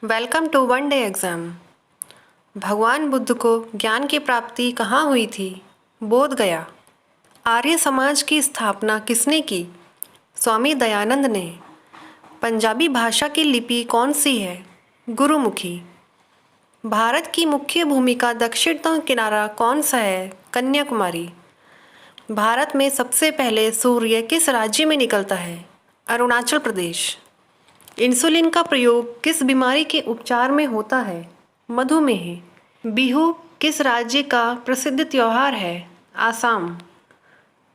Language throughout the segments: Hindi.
Welcome to one day exam. भगवान बुद्ध को ज्ञान की प्राप्ति कहाँ हुई थी? बोध गया। आर्य समाज की स्थापना किसने की? स्वामी दयानंद ने। पंजाबी भाषा की लिपि कौन सी है? गुरुमुखी। भारत की मुख्य भूमि का दक्षिणतम किनारा कौन सा है? कन्याकुमारी। भारत में सबसे पहले सूर्य किस राज्य में निकलता है? अरुणाचल प्रदेश। इंसुलिन का प्रयोग किस बीमारी के उपचार में होता है? मधुमेह। बिहू किस राज्य का प्रसिद्ध त्योहार है? आसाम।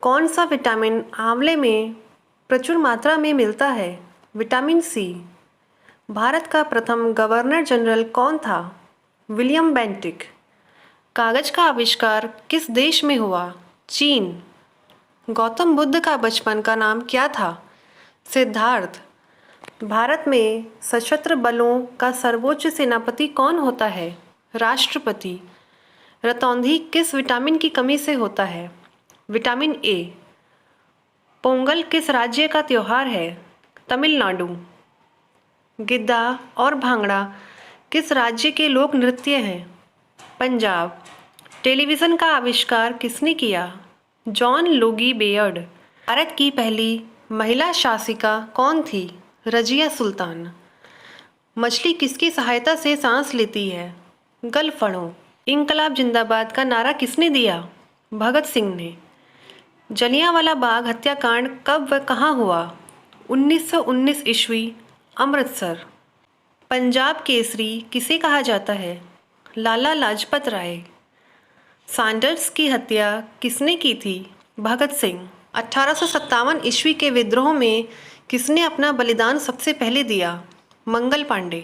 कौन सा विटामिन आंवले में प्रचुर मात्रा में मिलता है? Vitamin C. भारत का प्रथम गवर्नर जनरल कौन था? William Bentinck. कागज का आविष्कार किस देश में हुआ? चीन। गौतम बुद्ध का बचपन का नाम क्या था? सिद्धार्थ। भारत में सशस्त्र बलों का सर्वोच्च सेनापति कौन होता है? राष्ट्रपति। रतौंधी किस विटामिन की कमी से होता है? Vitamin A. पोंगल किस राज्य का त्योहार है? तमिलनाडु। गिद्दा और भांगड़ा किस राज्य के लोक नृत्य हैं? पंजाब। टेलीविज़न का आविष्कार किसने किया? John लुगी Baird. भारत की पहली महिला शासिका कौन थी? रजिया सुल्तान। मछली किसकी सहायता से सांस लेती है? गलफड़ों। इंकलाब जिंदाबाद का नारा किसने दिया? भगत सिंह ने। जलियांवाला बाग हत्याकांड कब व कहाँ हुआ? 1919 ईस्वी, अमृतसर। पंजाब केसरी किसे कहा जाता है? लाला लाजपत राय। सैंडर्स की हत्या किसने की थी? भगत सिंह। 1857 ईस्वी के विद्रोह में किसने अपना बलिदान सबसे पहले दिया? मंगल पांडे।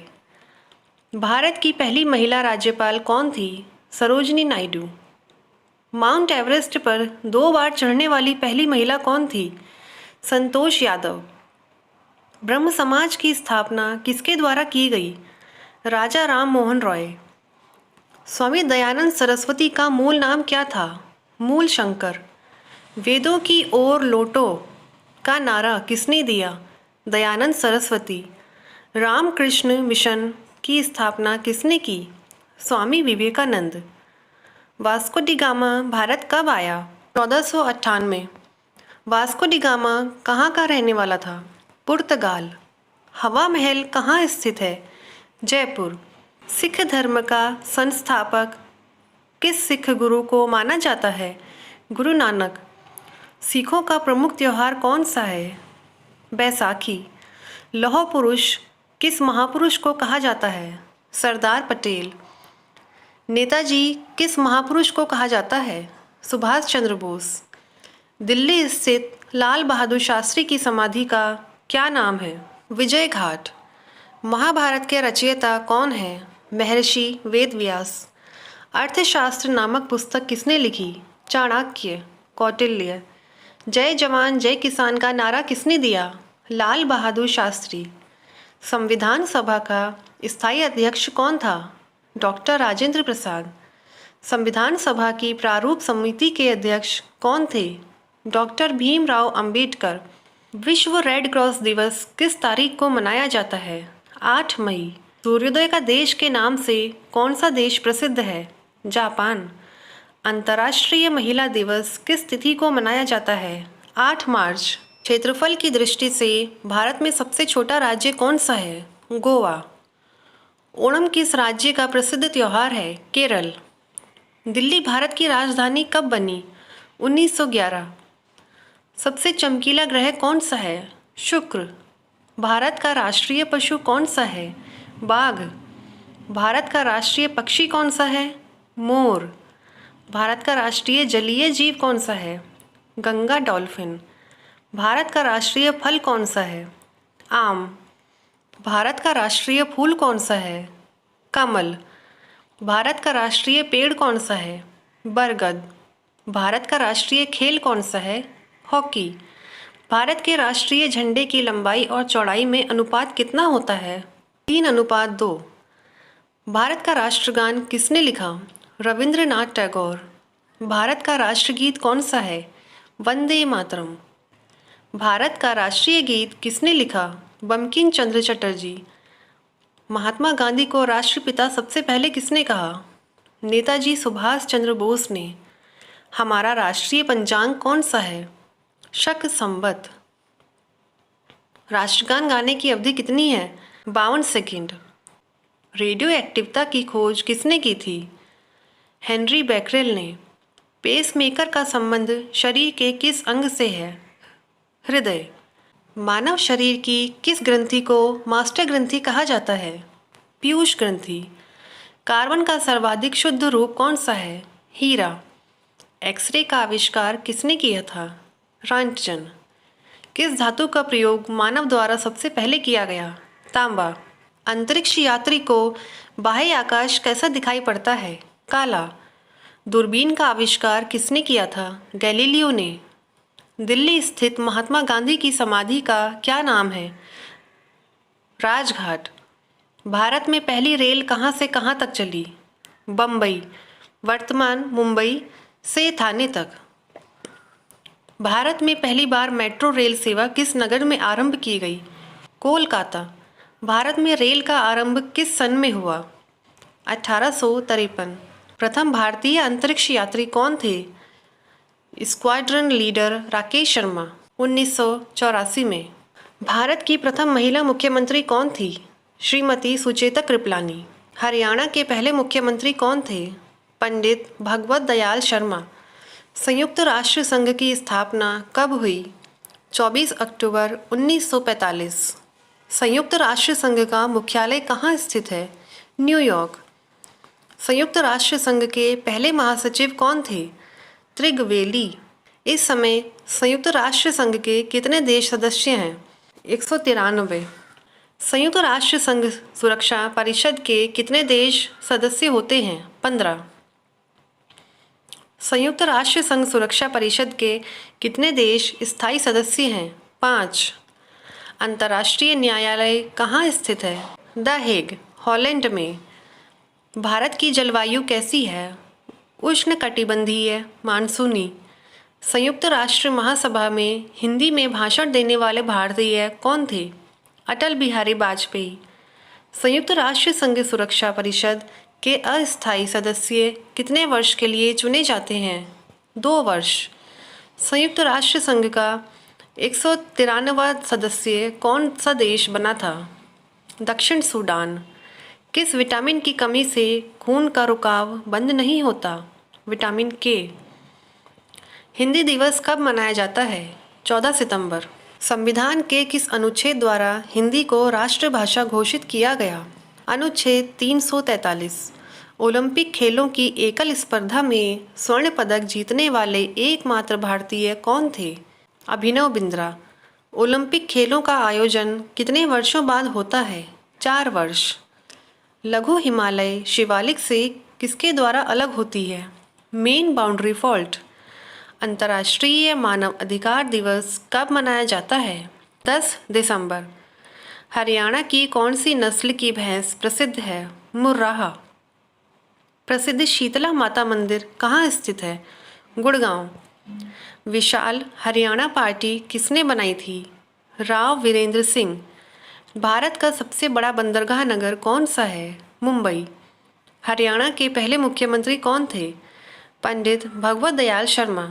भारत की पहली महिला राज्यपाल कौन थी? सरोजिनी नायडू। माउंट एवरेस्ट पर 2 बार चढ़ने वाली पहली महिला कौन थी? संतोष यादव। ब्रह्म समाज की स्थापना किसके द्वारा की गई? राजा राम मोहन रॉय। स्वामी दयानंद सरस्वती का मूल नाम क्या था? मूल शंकर। वेदों की ओर लौटो का नारा किसने दिया? दयानंद सरस्वती। रामकृष्ण मिशन की स्थापना किसने की? Swami Vivekananda. Vasco da Gama Bharat कब आया? 1498। वास्को डी गामा कहाँ का रहने वाला था? पुर्तगाल। हवा महल कहाँ स्थित है? जयपुर। सिख धर्म का संस्थापक किस सिख गुरु को माना जाता है? गुरु नानक। सिखों का प्रमुख त्योहार कौन सा है? बैसाखी। लौह पुरुष किस महापुरुष को कहा जाता है? सरदार पटेल। नेताजी किस महापुरुष को कहा जाता है? सुभाष चंद्र बोस। दिल्ली स्थित लाल बहादुर शास्त्री की समाधि का क्या नाम है? विजय घाट। महाभारत के रचयिता कौन है? महर्षि वेदव्यास। अर्थशास्त्र नामक पुस्तक किसने लिखी? चाणक्य। कौटिल्य। जय जवान जय किसान का नारा किसने दिया? लाल बहादुर शास्त्री। संविधान सभा का स्थायी अध्यक्ष कौन था? डॉक्टर राजेंद्र प्रसाद। संविधान सभा की प्रारूप समिति के अध्यक्ष कौन थे? डॉक्टर भीमराव अंबेडकर। विश्व रेड क्रॉस दिवस किस तारीख को मनाया जाता है? 8 मई। सूर्योदय का देश के नाम से कौन सा देश प्रसिद्ध है? जापान। अंतर्राष्ट्रीय महिला दिवस किस तिथि को मनाया जाता है? 8 मार्च। क्षेत्रफल की दृष्टि से भारत में सबसे छोटा राज्य कौन सा है? गोवा। ओणम किस राज्य का प्रसिद्ध त्योहार है? केरल। दिल्ली भारत की राजधानी कब बनी? 1911। सबसे चमकीला ग्रह कौन सा है? शुक्र। भारत का राष्ट्रीय पशु कौन सा है? बाघ। भारत का राष्ट्रीय पक्षी कौन सा है? मोर। भारत का राष्ट्रीय जलीय जीव कौन सा है? गंगा डॉल्फिन। भारत का राष्ट्रीय फल कौन सा है? आम। भारत का राष्ट्रीय फूल कौन सा है? कमल। भारत का राष्ट्रीय पेड़ कौन सा है? बरगद। भारत का राष्ट्रीय खेल कौन सा है? हॉकी। भारत के राष्ट्रीय झंडे की लंबाई और चौड़ाई में अनुपात कितना होता है? 3:2। भारत का राष्ट्रगान किसने लिखा? रविंद्रनाथ टैगोर। भारत का राष्ट्रगीत कौन सा है? वंदे मातरम। भारत का राष्ट्रीय गीत किसने लिखा? बंकिम चंद्र चटर्जी। महात्मा गांधी को राष्ट्रपिता सबसे पहले किसने कहा? नेताजी सुभाष चंद्र बोस ने। हमारा राष्ट्रीय पंचांग कौन सा है? शक संवत। राष्ट्रगान गाने की अवधि कितनी है? 52 सेकंड। रेडियो एक्टिवता की खोज किसने की थी? हेनरी बैकरेल ने। पेसमेकर का संबंध शरीर के किस अंग से है? हृदय। मानव शरीर की किस ग्रंथि को मास्टर ग्रंथि कहा जाता है? पीयूष ग्रंथि। कार्बन का सर्वाधिक शुद्ध रूप कौन सा है? हीरा। एक्सरे का आविष्कार किसने किया था? रॉन्टजन। किस धातु का प्रयोग मानव द्वारा सबसे पहले किया गया? तांबा। अंतरिक्ष यात्री को बाह्य आकाश कैसा दिखाई पड़ता है? काला। दूरबीन का आविष्कार किसने किया था? गैलीलियो ने। दिल्ली स्थित महात्मा गांधी की समाधि का क्या नाम है? राजघाट। भारत में पहली रेल कहाँ से कहाँ तक चली? बम्बई, वर्तमान मुंबई से थाने तक। भारत में पहली बार मेट्रो रेल सेवा किस नगर में आरंभ की गई? कोलकाता। भारत में रेल का आरंभ किस सन में हुआ? 1853। प्रथम भारतीय अंतरिक्ष यात्री कौन थे? Squadron leader Rakesh Sharma. 1984 में। भारत की प्रथम महिला मुख्यमंत्री कौन थी? श्रीमती सुचेता कृपलानी। हरियाणा के पहले मुख्यमंत्री कौन थे? पंडित भगवत दयाल शर्मा। संयुक्त राष्ट्र संघ की स्थापना कब हुई? 24 अक्टूबर 1945। संयुक्त राष्ट्र संघ का मुख्यालय कहाँ स्थित है? न्यूयॉर्क। संयुक्त राष्ट्र संघ के पहले महासचिव कौन थे? त्रिगवेली। इस समय संयुक्त राष्ट्र संघ के कितने देश सदस्य हैं? 193। संयुक्त राष्ट्र संघ सुरक्षा परिषद के कितने देश सदस्य होते हैं? 15। संयुक्त राष्ट्र संघ सुरक्षा परिषद के कितने देश स्थायी सदस्य हैं? 5। अंतर्राष्ट्रीय न्यायालय कहाँ स्थित है? द हेग, हॉलैंड में। भारत की जलवायु कैसी है? उष्णकटिबंधीय मानसूनी। संयुक्त राष्ट्र महासभा में हिंदी में भाषण देने वाले भारतीय कौन थे? अटल बिहारी वाजपेयी। संयुक्त राष्ट्र संघ सुरक्षा परिषद के अस्थायी सदस्य कितने वर्ष के लिए चुने जाते हैं? 2 वर्ष। संयुक्त राष्ट्र संघ का 193वां सदस्य कौन सा देश बना था? दक्षिण सूडान। किस विटामिन की कमी से खून का रुकाव बंद नहीं होता? विटामिन के। हिंदी दिवस कब मनाया जाता है? 14 सितंबर। संविधान के किस अनुच्छेद द्वारा हिंदी को राष्ट्रभाषा घोषित किया गया? अनुच्छेद 343। ओलंपिक खेलों की एकल स्पर्धा में स्वर्ण पदक जीतने वाले एकमात्र भारतीय कौन थे? अभिनव बिंद्रा। ओलंपिक खेलों का आयोजन कितने वर्षों बाद होता है? 4 वर्ष। लघु हिमालय शिवालिक से किसके द्वारा अलग होती है? Main boundary fault. अंतर्राष्ट्रीय मानव अधिकार दिवस कब मनाया जाता है? 10 दिसंबर। हरियाणा की कौन सी नस्ल की भैंस प्रसिद्ध है? मुर्राह। प्रसिद्ध शीतला माता मंदिर कहाँ स्थित है? गुड़गांव। विशाल हरियाणा पार्टी किसने बनाई थी? राव वीरेंद्र सिंह। भारत का सबसे बड़ा बंदरगाह नगर कौन सा है? मुंबई। हरियाणा के पहले मुख्यमंत्री कौन थे? पंडित भगवत दयाल शर्मा।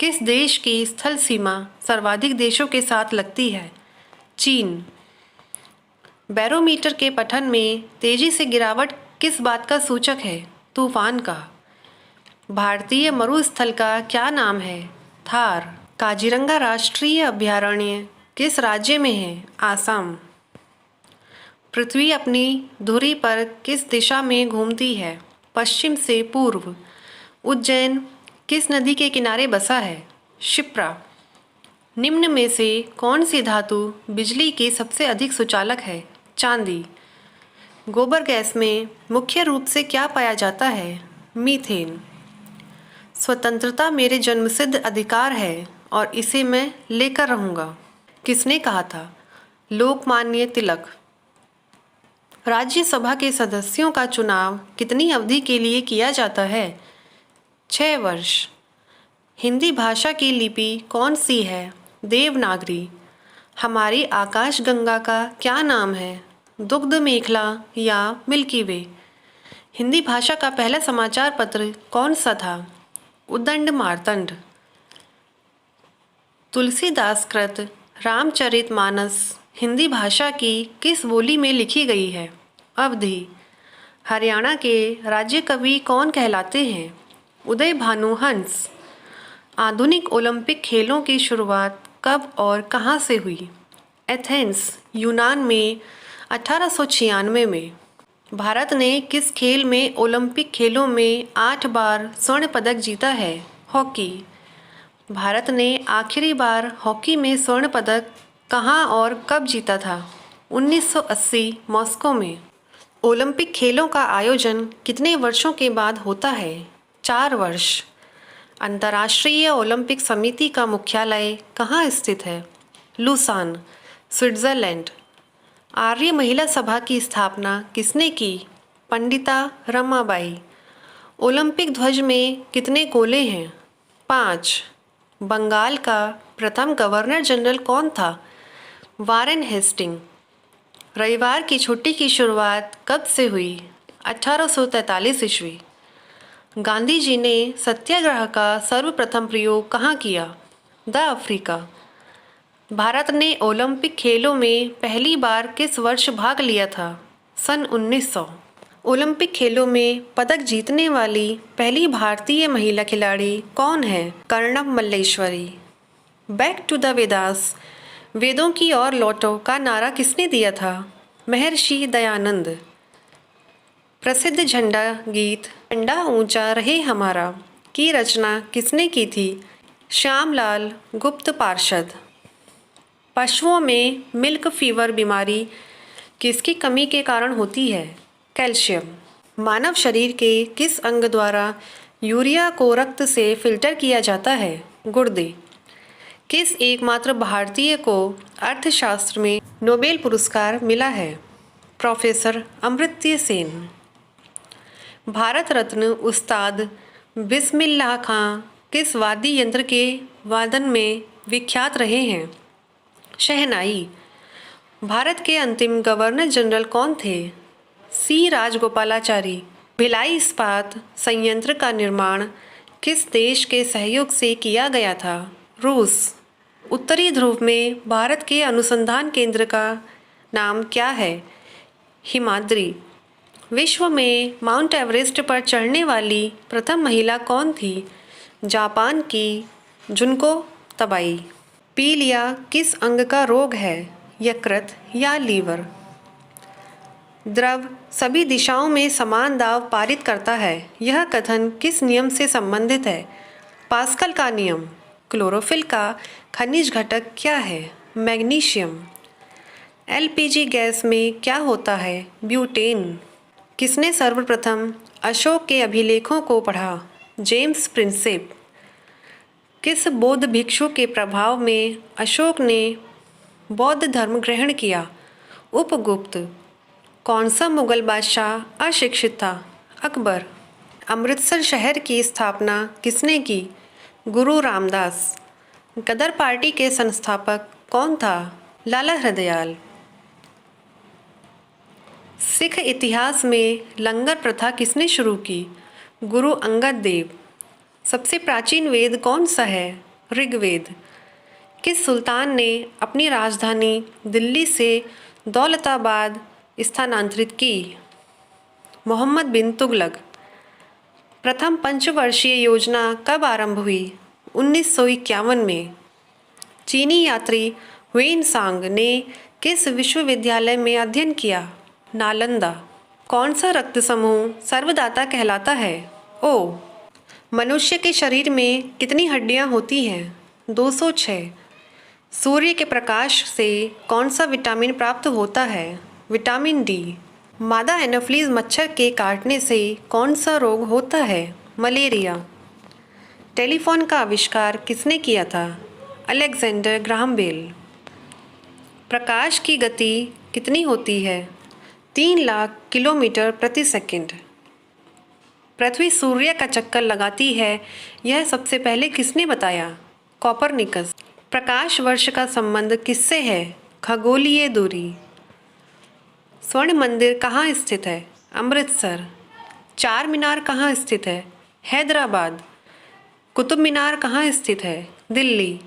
किस देश की स्थल सीमा सर्वाधिक देशों के साथ लगती है? चीन। बैरोमीटर के पठन में तेजी से गिरावट किस बात का सूचक है? तूफान का। भारतीय मरुस्थल का क्या नाम है? थार। काजीरंगा राष्ट्रीय अभयारण्य किस राज्य में है? आसाम। पृथ्वी अपनी धुरी पर किस दिशा में घूमती है? पश्चिम से पूर्व। उज्जैन किस नदी के किनारे बसा है? शिप्रा। निम्न में से कौन सी धातु बिजली की सबसे अधिक सुचालक है? चांदी। गोबर गैस में मुख्य रूप से क्या पाया जाता है? मीथेन। स्वतंत्रता मेरे जन्मसिद्ध अधिकार है और इसे मैं लेकर रहूँगा। किसने कहा था? लोकमान्य तिलक। राज्यसभा के सदस्यों का चुनाव कितनी अवधि के लिए किया जाता है? 6 वर्ष। हिंदी भाषा की लिपि कौन सी है? देवनागरी। हमारी आकाशगंगा का क्या नाम है? दुग्ध मेखला या मिल्की वे। हिंदी भाषा का पहला समाचार पत्र कौन सा था? उद्दंड मार्तंड। तुलसीदास कृत रामचरितमानस हिंदी भाषा की किस बोली में लिखी गई है? अवधी। हरियाणा के राज्य कवि कौन कहलाते हैं? उदय भानु हंस। आधुनिक ओलंपिक खेलों की शुरुआत कब और कहाँ से हुई? एथेंस, यूनान में 1896 में। भारत ने किस खेल में ओलंपिक खेलों में 8 बार स्वर्ण पदक जीता है? हॉकी। भारत ने आखिरी बार हॉकी में स्वर्ण पदक कहाँ और कब जीता था? 1980 मॉस्को में। ओलंपिक खेलों का आयोजन कितने वर्षों के बाद होता है? 4 वर्ष। अंतर्राष्ट्रीय ओलंपिक समिति का मुख्यालय कहाँ स्थित है? Lausanne, Switzerland. आर्य महिला सभा की स्थापना किसने की? पंडिता रमाबाई। ओलंपिक ध्वज में कितने गोले हैं? 5। बंगाल का प्रथम गवर्नर जनरल कौन था? Warren Hasting. रविवार की छुट्टी की शुरुआत कब से हुई? 1843 ईस्वी। गांधी जी ने सत्याग्रह का सर्वप्रथम प्रयोग कहाँ किया? दक्षिण अफ्रीका। भारत ने ओलंपिक खेलों में पहली बार किस वर्ष भाग लिया था? सन 1900। ओलंपिक खेलों में पदक जीतने वाली पहली भारतीय महिला खिलाड़ी कौन है? Karnam Malleswari. Back to the Vedas, वेदों की ओर लौटो का नारा किसने दिया था? महर्षि दयानंद। प्रसिद्ध झंडा गीत झंडा ऊंचा रहे हमारा की रचना किसने की थी? श्यामलाल गुप्त पार्षद। पशुओं में मिल्क फीवर बीमारी किसकी कमी के कारण होती है? कैल्शियम। मानव शरीर के किस अंग द्वारा यूरिया को रक्त से फिल्टर किया जाता है? गुर्दे। किस एकमात्र भारतीय को अर्थशास्त्र में नोबेल पुरस्कार मिला है? प्रोफेसर अमर्त्य सेन। भारत रत्न उस्ताद बिस्मिल्लाह खां किस वाद्य यंत्र के वादन में विख्यात रहे हैं? शहनाई। भारत के अंतिम गवर्नर जनरल कौन थे? सी राजगोपालाचारी। भिलाई इस्पात संयंत्र का निर्माण किस देश के सहयोग से किया गया था? रूस। उत्तरी ध्रुव में भारत के अनुसंधान केंद्र का नाम क्या है? हिमाद्री। विश्व में माउंट एवरेस्ट पर चढ़ने वाली प्रथम महिला कौन थी? जापान की जुनको तबाई। पीलिया किस अंग का रोग है? यकृत या लीवर। द्रव सभी दिशाओं में समान दाब पारित करता है, यह कथन किस नियम से संबंधित है? पास्कल का नियम। क्लोरोफिल का खनिज घटक क्या है? मैग्नीशियम। एलपीजी गैस में क्या होता है? ब्यूटेन। किसने सर्वप्रथम अशोक के अभिलेखों को पढ़ा? James Prinsep. किस बौद्ध भिक्षु के प्रभाव में अशोक ने बौद्ध धर्म ग्रहण किया? उपगुप्त। कौन सा मुगल बादशाह अशिक्षित था? अकबर। अमृतसर शहर की स्थापना किसने की? गुरु रामदास। गदर पार्टी के संस्थापक कौन था? लाला हरदयाल। सिख इतिहास में लंगर प्रथा किसने शुरू की? गुरु अंगद देव। सबसे प्राचीन वेद कौन सा है? ऋग्वेद। किस सुल्तान ने अपनी राजधानी दिल्ली से दौलताबाद स्थानांतरित की? मोहम्मद बिन तुगलक। प्रथम पंचवर्षीय योजना कब आरंभ हुई? 1951 में। चीनी यात्री हुएन सांग ने किस विश्वविद्यालय में अध्ययन किया? नालंदा। कौन सा रक्त समूह सर्वदाता कहलाता है? ओ। मनुष्य के शरीर में कितनी हड्डियां होती हैं? 206। सूर्य के प्रकाश से कौन सा विटामिन प्राप्त होता है? Vitamin D. मादा एनोफ्लीज मच्छर के काटने से कौन सा रोग होता है? मलेरिया। टेलीफोन का आविष्कार किसने किया था? Alexander Graham bell. प्रकाश की गति कितनी होती है? 3 लाख किलोमीटर प्रति सेकंड। पृथ्वी सूर्य का चक्कर लगाती है, यह सबसे पहले किसने बताया? कोपरनिकस। प्रकाश वर्ष का संबंध किससे है? खगोलीय दूरी। स्वर्ण मंदिर कहाँ स्थित है? अमृतसर। चार मीनार कहाँ स्थित है? हैदराबाद। कुतुब मीनार कहाँ स्थित है? दिल्ली।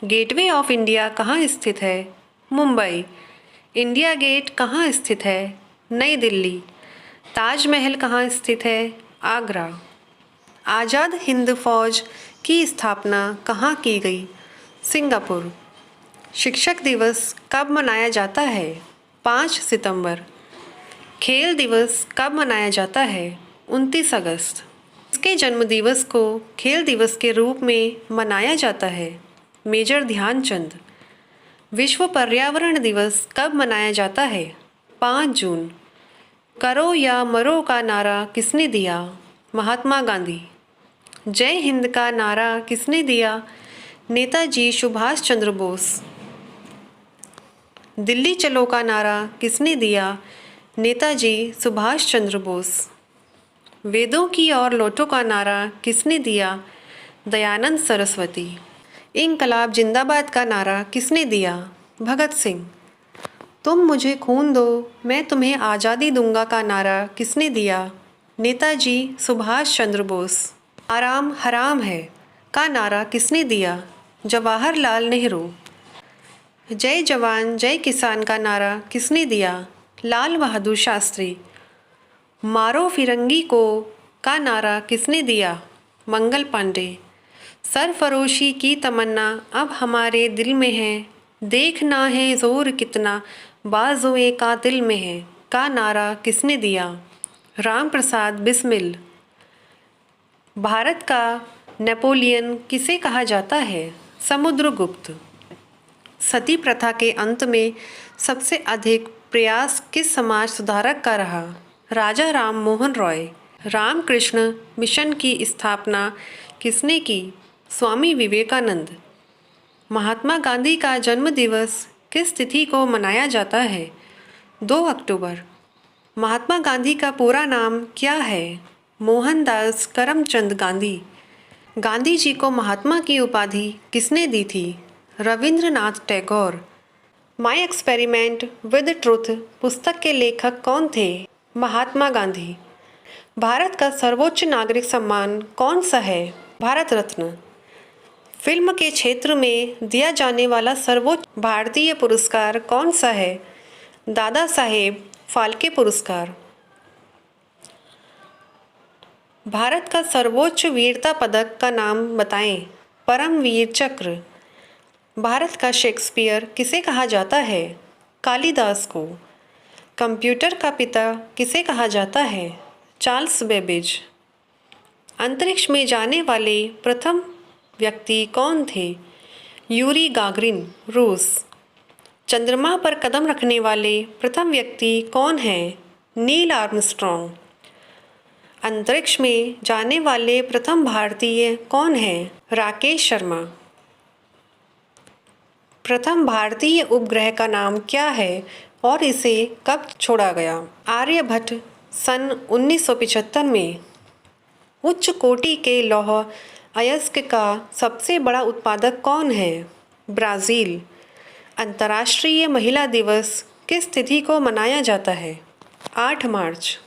गेटवे ऑफ इंडिया कहाँ स्थित है? मुंबई। इंडिया गेट कहाँ स्थित है? नई दिल्ली। ताजमहल कहाँ स्थित है? आगरा। आज़ाद हिंद फौज की स्थापना कहाँ की गई? सिंगापुर। शिक्षक दिवस कब मनाया जाता है? 5 सितंबर। खेल दिवस कब मनाया जाता है? 29 अगस्त। इसके जन्मदिवस को खेल दिवस के रूप में मनाया जाता है? मेजर ध्यानचंद। विश्व पर्यावरण दिवस कब मनाया जाता है? 5 जून। करो या मरो का नारा किसने दिया? महात्मा गांधी। जय हिंद का नारा किसने दिया? नेताजी सुभाष चंद्र बोस। दिल्ली चलो का नारा किसने दिया? नेताजी सुभाष चंद्र बोस। वेदों की ओर लौटो का नारा किसने दिया? दयानंद सरस्वती। इंकलाब जिंदाबाद का नारा किसने दिया? भगत सिंह। तुम मुझे खून दो मैं तुम्हें आज़ादी दूंगा का नारा किसने दिया? नेताजी सुभाष चंद्र बोस। आराम हराम है का नारा किसने दिया? जवाहरलाल नेहरू। जय जवान जय किसान का नारा किसने दिया? लाल बहादुर शास्त्री। मारो फिरंगी को का नारा किसने दिया? मंगल पांडे। सरफरोशी की तमन्ना अब हमारे दिल में है, देखना है जोर कितना बाजुए का दिल में है का नारा किसने दिया? राम प्रसाद बिस्मिल। भारत का नेपोलियन किसे कहा जाता है? समुद्रगुप्त। सती प्रथा के अंत में सबसे अधिक प्रयास किस समाज सुधारक का रहा? राजा राम मोहन रॉय। रामकृष्ण मिशन की स्थापना किसने की? स्वामी विवेकानंद। महात्मा गांधी का जन्म दिवस किस तिथि को मनाया जाता है? 2 अक्टूबर। महात्मा गांधी का पूरा नाम क्या है? मोहनदास करमचंद गांधी। गांधी जी को महात्मा की उपाधि किसने दी थी? Rabindranath Tagore. My experiment with truth पुस्तक के लेखक कौन थे? महात्मा गांधी। भारत का सर्वोच्च नागरिक सम्मान कौन सा है? भारत रत्न। फिल्म के क्षेत्र में दिया जाने वाला सर्वोच्च भारतीय पुरस्कार कौन सा है? दादा साहेब फाल्के पुरस्कार। भारत का सर्वोच्च वीरता पदक का नाम बताएं। परमवीर चक्र। भारत का शेक्सपियर किसे कहा जाता है? कालिदास को। कंप्यूटर का पिता किसे कहा जाता है? Charles Babbage. अंतरिक्ष में जाने वाले प्रथम व्यक्ति कौन थे? यूरी गागरिन, रूस। चंद्रमा पर कदम रखने वाले प्रथम व्यक्ति कौन हैं? Neil Armstrong. अंतरिक्ष में जाने वाले प्रथम भारतीय कौन हैं? राकेश शर्मा। प्रथम भारतीय उपग्रह का नाम क्या है और इसे कब छोड़ा गया? आर्यभट्ट सन 1975 में। उच्च कोटि के लौह अयस्क का सबसे बड़ा उत्पादक कौन है? ब्राज़ील। अंतर्राष्ट्रीय महिला दिवस किस तिथि को मनाया जाता है? 8 मार्च।